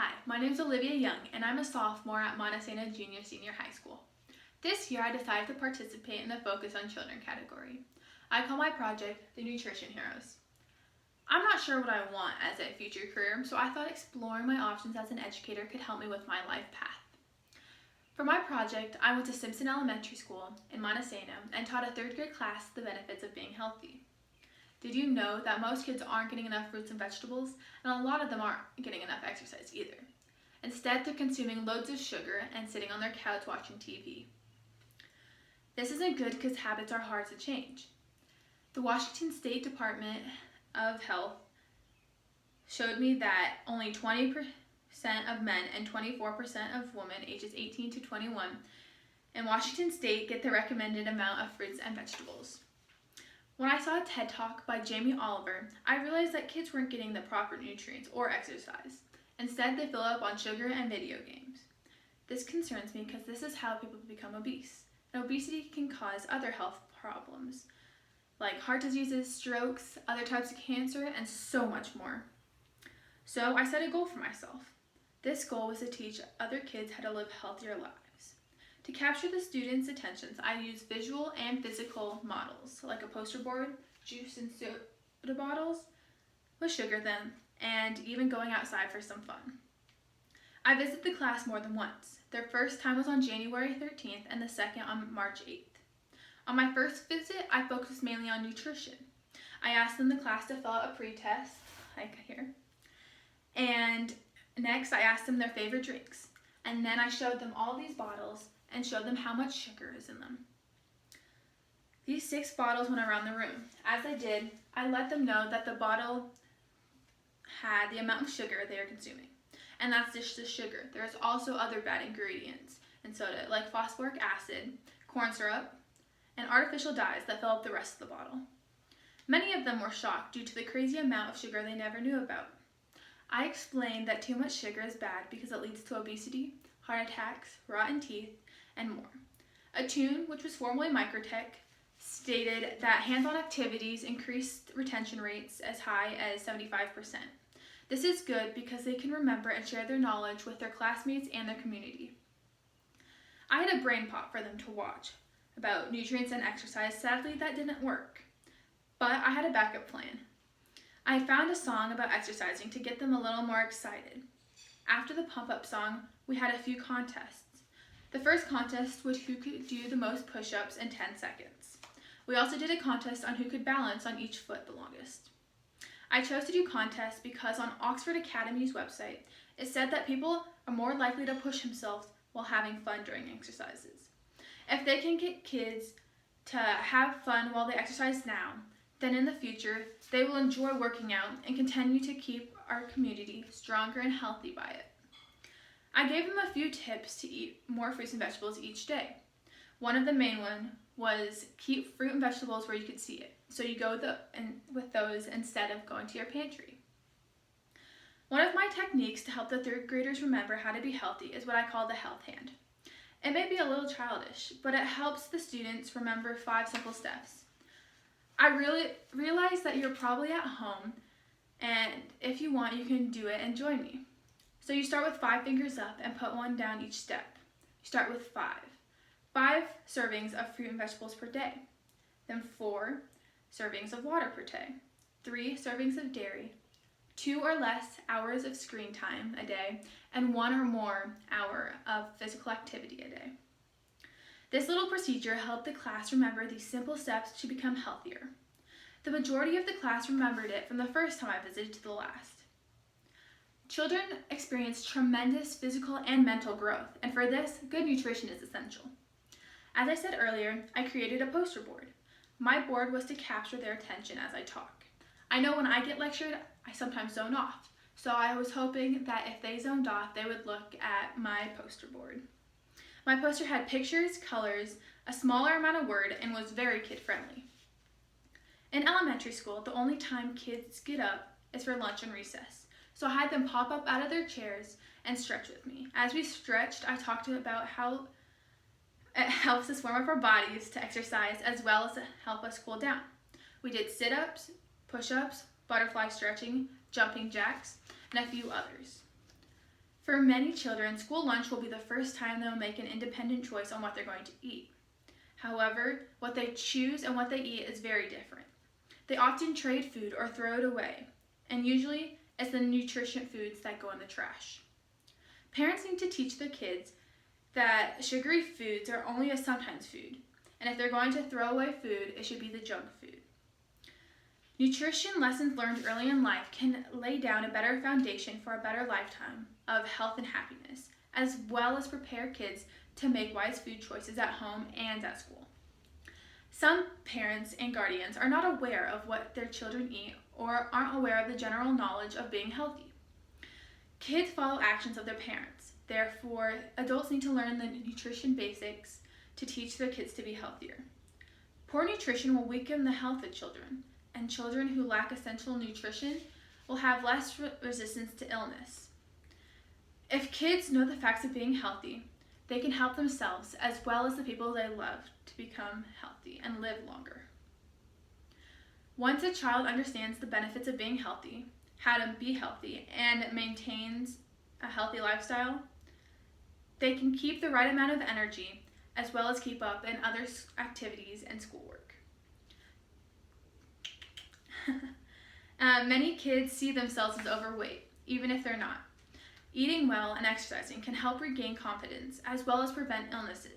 Hi, my name is Olivia Young, and I'm a sophomore at Montesano Junior Senior High School. This year, I decided to participate in the Focus on Children category. I call my project the Nutrition Heroes. I'm not sure what I want as a future career, so I thought exploring my options as an educator could help me with my life path. For my project, I went to Simpson Elementary School in Montesano and taught a third grade class the benefits of being healthy. Did you know that most kids aren't getting enough fruits and vegetables, and a lot of them aren't getting enough exercise either? Instead, they're consuming loads of sugar and sitting on their couch watching TV. This isn't good because habits are hard to change. The Washington State Department of Health showed me that only 20% of men and 24% of women ages 18 to 21 in Washington State get the recommended amount of fruits and vegetables. When I saw a TED Talk by Jamie Oliver, I realized that kids weren't getting the proper nutrients or exercise. Instead, they fill up on sugar and video games. This concerns me because this is how people become obese. And obesity can cause other health problems like heart diseases, strokes, other types of cancer, and so much more. So I set a goal for myself. This goal was to teach other kids how to live healthier lives. To capture the students' attentions, I use visual and physical models, like a poster board, juice and soda bottles with sugar in them, and even going outside for some fun. I visited the class more than once. Their first time was on January 13th and the second on March 8th. On my first visit, I focused mainly on nutrition. I asked them the class to fill out a pre-test, like here, and next I asked them their favorite drinks, and then I showed them all these bottles and showed them how much sugar is in them. These 6 bottles went around the room. As I did, I let them know that the bottle had the amount of sugar they are consuming. And that's just the sugar. There's also other bad ingredients in soda, like phosphoric acid, corn syrup, and artificial dyes that fill up the rest of the bottle. Many of them were shocked due to the crazy amount of sugar they never knew about. I explained that too much sugar is bad because it leads to obesity, heart attacks, rotten teeth, and more. A tune, which was formerly Microtech, stated that hands-on activities increased retention rates as high as 75%. This is good because they can remember and share their knowledge with their classmates and their community. I had a brain pop for them to watch about nutrients and exercise. Sadly, that didn't work, but I had a backup plan. I found a song about exercising to get them a little more excited. After the pump-up song, we had a few contests. The first contest was who could do the most push-ups in 10 seconds. We also did a contest on who could balance on each foot the longest. I chose to do contests because on Oxford Academy's website, it said that people are more likely to push themselves while having fun during exercises. If they can get kids to have fun while they exercise now, then in the future, they will enjoy working out and continue to keep our community stronger and healthy by it. I gave them a few tips to eat more fruits and vegetables each day. One of the main ones was keep fruit and vegetables where you could see it. So you go with those instead of going to your pantry. One of my techniques to help the third graders remember how to be healthy is what I call the health hand. It may be a little childish, but it helps the students remember 5 simple steps. I really realize that you're probably at home, and if you want, you can do it and join me. So you start with 5 fingers up and put 1 down each step. You start with 5. 5 servings of fruit and vegetables per day. Then 4 servings of water per day. 3 servings of dairy. 2 or less hours of screen time a day. And 1 or more hour of physical activity a day. This little procedure helped the class remember these simple steps to become healthier. The majority of the class remembered it from the first time I visited to the last. Children experience tremendous physical and mental growth, and for this, good nutrition is essential. As I said earlier, I created a poster board. My board was to capture their attention as I talk. I know when I get lectured, I sometimes zone off, so I was hoping that if they zoned off, they would look at my poster board. My poster had pictures, colors, a smaller amount of word, and was very kid-friendly. In elementary school, the only time kids get up is for lunch and recess. So I had them pop up out of their chairs and stretch with me. As we stretched, I talked to them about how it helps us warm up our bodies to exercise as well as to help us cool down. We did sit-ups, push-ups, butterfly stretching, jumping jacks, and a few others. For many children, school lunch will be the first time they'll make an independent choice on what they're going to eat. However, what they choose and what they eat is very different. They often trade food or throw it away, and usually it's the nutrition foods that go in the trash. Parents need to teach their kids that sugary foods are only a sometimes food, and if they're going to throw away food, it should be the junk food. Nutrition lessons learned early in life can lay down a better foundation for a better lifetime of health and happiness, as well as prepare kids to make wise food choices at home and at school. Some parents and guardians are not aware of what their children eat or aren't aware of the general knowledge of being healthy. Kids follow actions of their parents. Therefore, adults need to learn the nutrition basics to teach their kids to be healthier. Poor nutrition will weaken the health of children, and children who lack essential nutrition will have less resistance to illness. If kids know the facts of being healthy, they can help themselves as well as the people they love to become healthy and live longer. Once a child understands the benefits of being healthy, how to be healthy, and maintains a healthy lifestyle, they can keep the right amount of energy as well as keep up in other activities and schoolwork. Many kids see themselves as overweight, even if they're not. Eating well and exercising can help regain confidence as well as prevent illnesses.